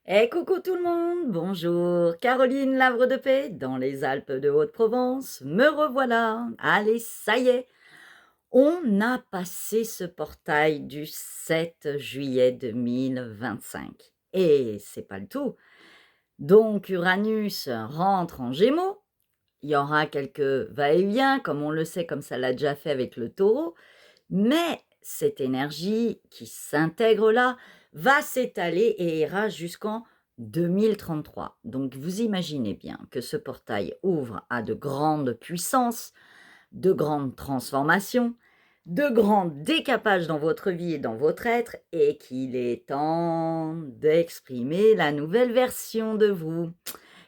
Eh coucou tout le monde, bonjour, Caroline Lavre de Paix dans les Alpes de Haute-Provence, me revoilà. Allez, ça y est, on a passé ce portail du 7 juillet 2025. Et c'est pas le tout. Donc Uranus rentre en Gémeaux, il y aura quelques va-et-vient, comme on le sait, comme ça l'a déjà fait avec le Taureau, mais cette énergie qui s'intègre là va s'étaler et ira jusqu'en 2033. Donc vous imaginez bien que ce portail ouvre à de grandes puissances, de grandes transformations, de grands décapages dans votre vie et dans votre être, et qu'il est temps d'exprimer la nouvelle version de vous.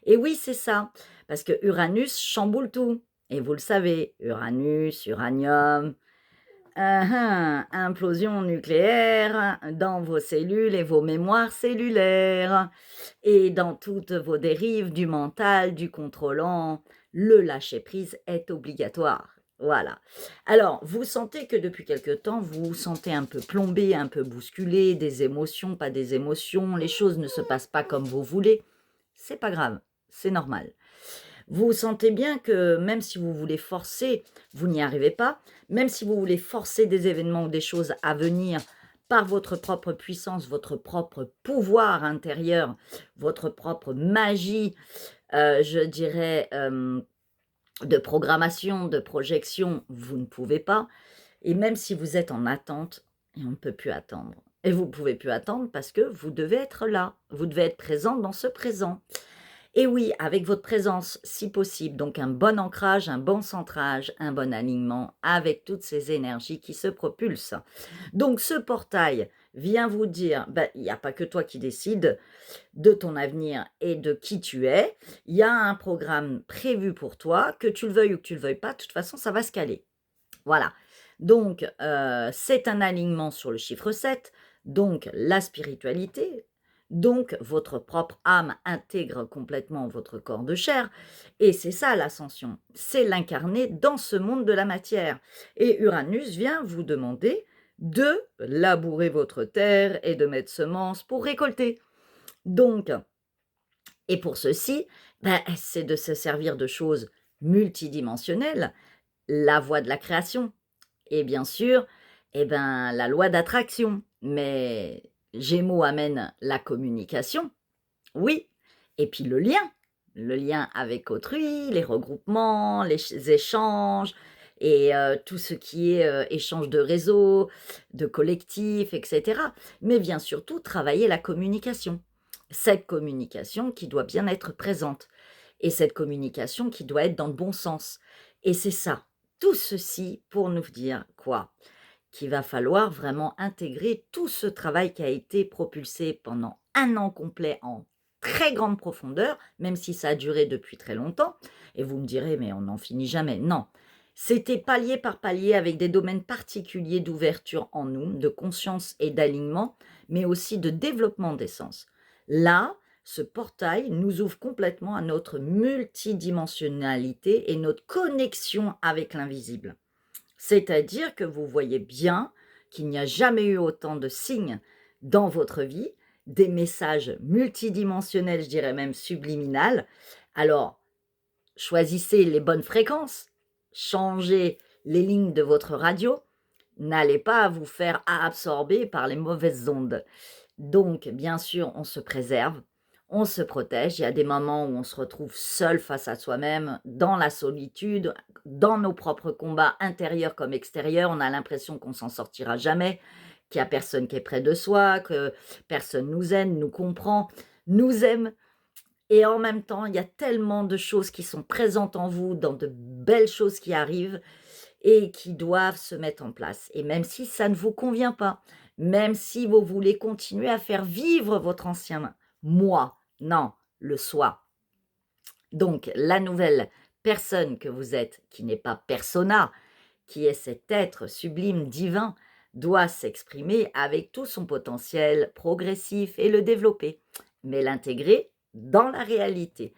Et oui, c'est ça, parce que Uranus chamboule tout. Et vous le savez, Uranus, uranium, implosion nucléaire dans vos cellules et vos mémoires cellulaires et dans toutes vos dérives du mental, du contrôlant, le lâcher-prise est obligatoire. Voilà. Alors, vous sentez que depuis quelque temps, vous vous sentez un peu plombé, un peu bousculé, des émotions, pas des émotions, les choses ne se passent pas comme vous voulez. C'est pas grave, c'est normal. Vous sentez bien que même si vous voulez forcer, vous n'y arrivez pas. Même si vous voulez forcer des événements ou des choses à venir par votre propre puissance, votre propre pouvoir intérieur, votre propre magie, je dirais, de programmation, de projection, vous ne pouvez pas. Et même si vous êtes en attente, et on ne peut plus attendre. Et vous ne pouvez plus attendre parce que vous devez être là. Vous devez être présent dans ce présent. Et oui, avec votre présence, si possible, donc un bon ancrage, un bon centrage, un bon alignement avec toutes ces énergies qui se propulsent. Donc ce portail vient vous dire, ben, il n'y a pas que toi qui décides de ton avenir et de qui tu es. Il y a un programme prévu pour toi, que tu le veuilles ou que tu ne le veuilles pas, de toute façon, ça va se caler. Voilà. Donc, c'est un alignement sur le chiffre 7, donc la spiritualité, donc votre propre âme intègre complètement votre corps de chair, et c'est ça l'ascension, c'est l'incarner dans ce monde de la matière. Et Uranus vient vous demander de labourer votre terre et de mettre semences pour récolter. Donc, et pour ceci, ben, c'est de se servir de choses multidimensionnelles, la voie de la création, et bien sûr, eh ben, la loi d'attraction. Mais Gémeaux amène la communication, oui, et puis le lien avec autrui, les regroupements, les échanges, et tout ce qui est échange de réseau, de collectif, etc. Mais bien surtout, travailler la communication. Cette communication qui doit bien être présente, et cette communication qui doit être dans le bon sens. Et c'est ça, tout ceci pour nous dire quoi? Qu'il va falloir vraiment intégrer tout ce travail qui a été propulsé pendant un an complet en très grande profondeur, même si ça a duré depuis très longtemps. Et vous me direz, mais on n'en finit jamais. Non, c'était palier par palier avec des domaines particuliers d'ouverture en nous, de conscience et d'alignement, mais aussi de développement d'essence. Là, ce portail nous ouvre complètement à notre multidimensionnalité et notre connexion avec l'invisible. C'est-à-dire que vous voyez bien qu'il n'y a jamais eu autant de signes dans votre vie, des messages multidimensionnels, je dirais même subliminales. Alors, choisissez les bonnes fréquences, changez les lignes de votre radio, n'allez pas vous faire absorber par les mauvaises ondes. Donc, bien sûr, on se préserve, on se protège. Il y a des moments où on se retrouve seul face à soi-même, dans la solitude, dans nos propres combats intérieurs comme extérieurs. On a l'impression qu'on s'en sortira jamais, qu'il n'y a personne qui est près de soi, que personne nous aime, nous comprend, nous aime. Et en même temps, il y a tellement de choses qui sont présentes en vous, dans de belles choses qui arrivent et qui doivent se mettre en place. Et même si ça ne vous convient pas, même si vous voulez continuer à faire vivre votre ancien moi, non, le soi. Donc, la nouvelle personne que vous êtes, qui n'est pas persona, qui est cet être sublime, divin, doit s'exprimer avec tout son potentiel progressif et le développer, mais l'intégrer dans la réalité.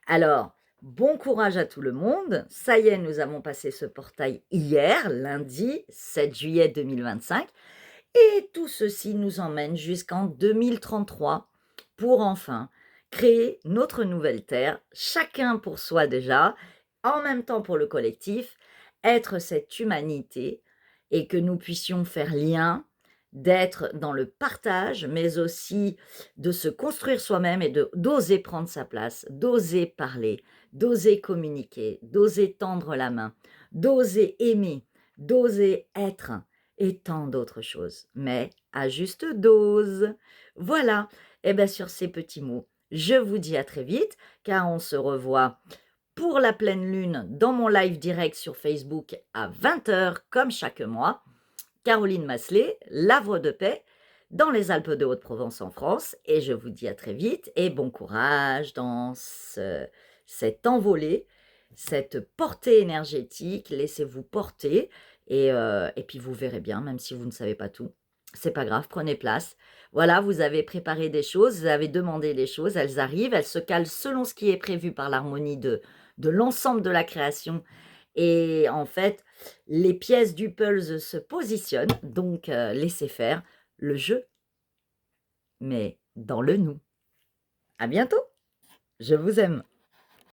Alors, bon courage à tout le monde. Ça y est, nous avons passé ce portail hier, lundi 7 juillet 2025. Et tout ceci nous emmène jusqu'en 2033 pour enfin créer notre nouvelle terre, chacun pour soi déjà, en même temps pour le collectif, être cette humanité et que nous puissions faire lien, d'être dans le partage, mais aussi de se construire soi-même et d'oser prendre sa place, d'oser parler, d'oser communiquer, d'oser tendre la main, d'oser aimer, d'oser être et tant d'autres choses, mais à juste dose. Voilà, et bien sur ces petits mots, je vous dis à très vite, car on se revoit pour la pleine lune dans mon live direct sur Facebook à 20 h comme chaque mois. Caroline Masselet, L'Havre de Paix, dans les Alpes de Haute-Provence en France. Et je vous dis à très vite et bon courage dans cette envolée, cette portée énergétique. Laissez-vous porter et puis vous verrez bien, même si vous ne savez pas tout. C'est pas grave, prenez place. Voilà, vous avez préparé des choses, vous avez demandé des choses, elles arrivent, elles se calent selon ce qui est prévu par l'harmonie de l'ensemble de la création. Et en fait, les pièces du puzzle se positionnent, donc laissez faire le jeu, mais dans le nous. À bientôt, je vous aime.